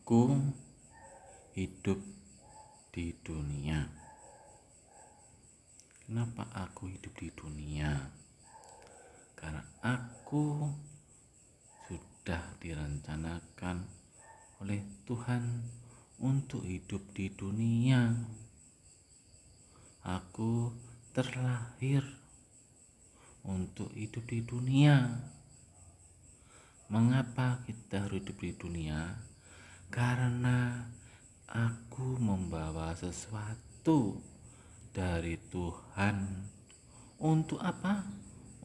Aku hidup di dunia. Kenapa aku hidup di dunia? Karena aku sudah direncanakan oleh Tuhan untuk hidup di dunia. Aku terlahir untuk hidup di dunia. Mengapa kita harus hidup di dunia? Karena aku membawa sesuatu dari Tuhan. Untuk apa?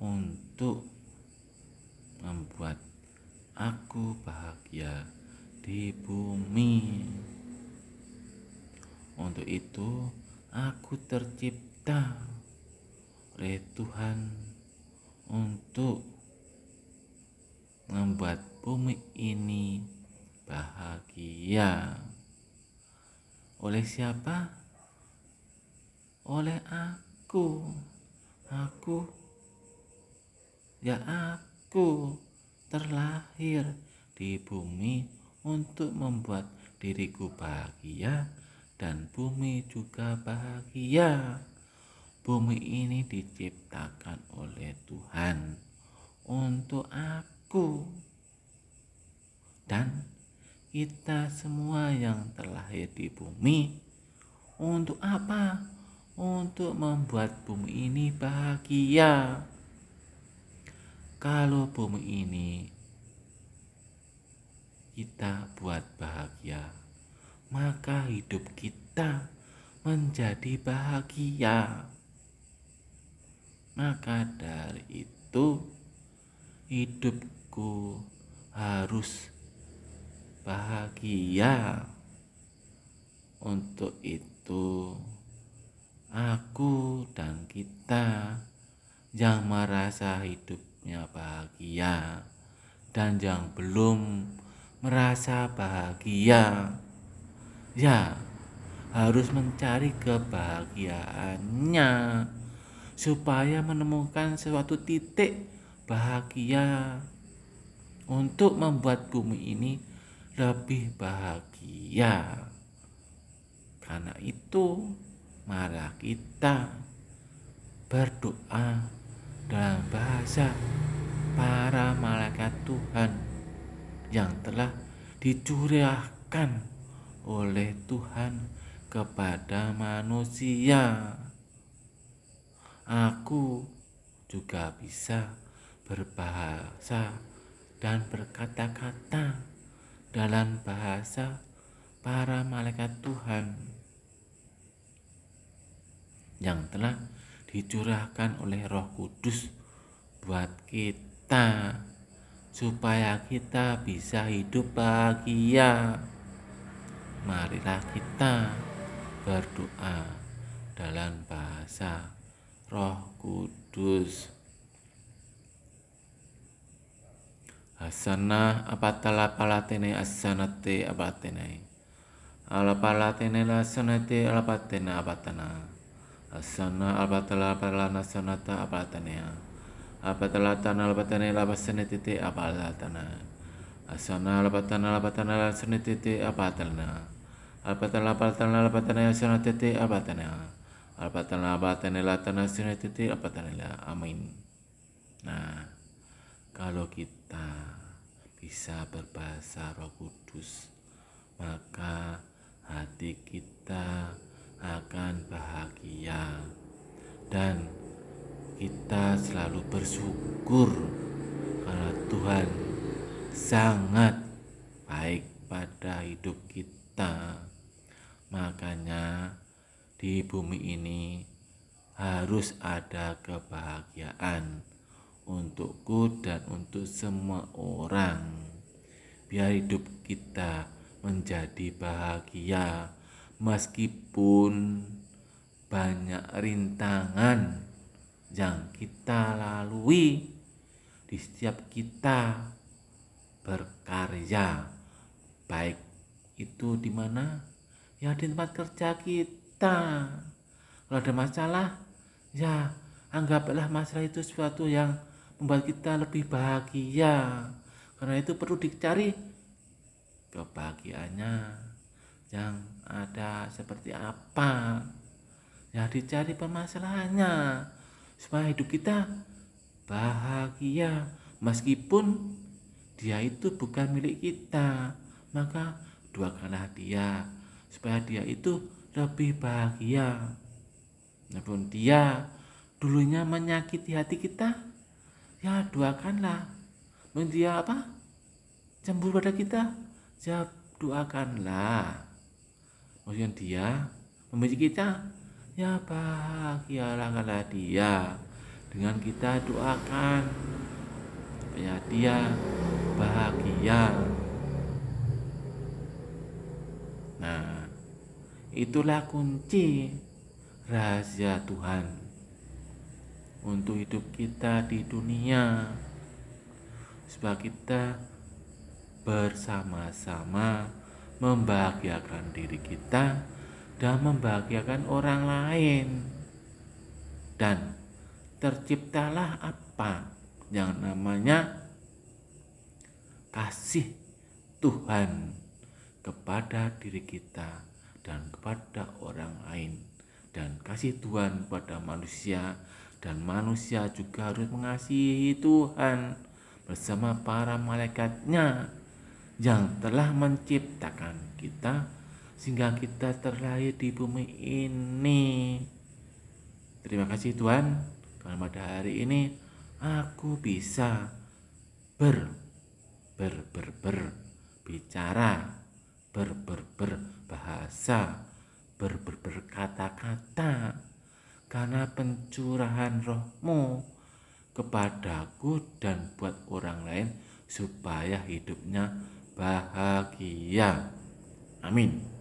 Untuk membuat aku bahagia di bumi. Untuk itu aku tercipta oleh Tuhan untuk membuat bumi ini bahagia. Oleh siapa? Oleh aku. Aku terlahir di bumi untuk membuat diriku bahagia dan bumi juga bahagia. Bumi ini diciptakan oleh Tuhan untuk aku dan kita semua yang terlahir di bumi. Untuk apa? Untuk membuat bumi ini bahagia. Kalau bumi ini kita buat bahagia, maka hidup kita menjadi bahagia. Maka dari itu hidupku harus bahagia. Untuk itu aku dan kita yang merasa hidupnya bahagia dan yang belum merasa bahagia, ya harus mencari kebahagiaannya supaya menemukan suatu titik bahagia untuk membuat bumi ini lebih bahagia. Karena itu mari kita berdoa dalam bahasa para malaikat Tuhan yang telah dicurahkan oleh Tuhan kepada manusia. Aku juga bisa berbahasa dan berkata-kata dalam bahasa para malaikat Tuhan yang telah dicurahkan oleh Roh Kudus buat kita supaya kita bisa hidup bahagia. Marilah kita berdoa dalam bahasa Roh Kudus. Asana apatala palatene asanate abatene. Ala palatene lasanate alapatena abatana. Asana albatala palana sanata abatanea. Abatala tanah albatane labasanete abalatana. Asana albatana lasanete abatalana. Albatala palatana albatane sanate abatana. Albatana abatane latana sanate abatana. Amin. Nah, kalau kita bisa berbahasa Roh Kudus, maka hati kita akan bahagia dan kita selalu bersyukur karena Tuhan sangat baik pada hidup kita. Makanya di bumi ini harus ada kebahagiaan untukku dan untuk semua orang, biar hidup kita menjadi bahagia meskipun banyak rintangan yang kita lalui di setiap kita berkarya, baik itu di mana? Ya di tempat kerja kita. Kalau ada masalah, ya anggaplah masalah itu sesuatu yang membuat kita lebih bahagia. Karena itu perlu dicari kebahagiaannya yang ada seperti apa. Ya dicari permasalahannya supaya hidup kita bahagia, meskipun dia itu bukan milik kita, maka doakanlah dia supaya dia itu lebih bahagia. Walaupun dia dulunya menyakiti hati kita, ya doakanlah. Mungkin dia cemburu pada kita, ya doakanlah. Mungkin dia membenci kita, ya bahagialah dia dengan kita doakan supaya dia bahagia. Nah, itulah kunci rahasia Tuhan untuk hidup kita di dunia, supaya kita bersama-sama membahagiakan diri kita dan membahagiakan orang lain. Dan terciptalah apa yang namanya kasih Tuhan kepada diri kita dan kepada orang lain, dan kasih Tuhan kepada manusia, dan manusia juga harus mengasihi Tuhan bersama para malaikatnya yang telah menciptakan kita sehingga kita terlahir di bumi ini. Terima kasih Tuhan, karena pada hari ini aku bisa berbicara, berbahasa, berkata-kata, karena pencurahan roh-Mu kepadaku dan buat orang lain supaya hidupnya bahagia. Amin.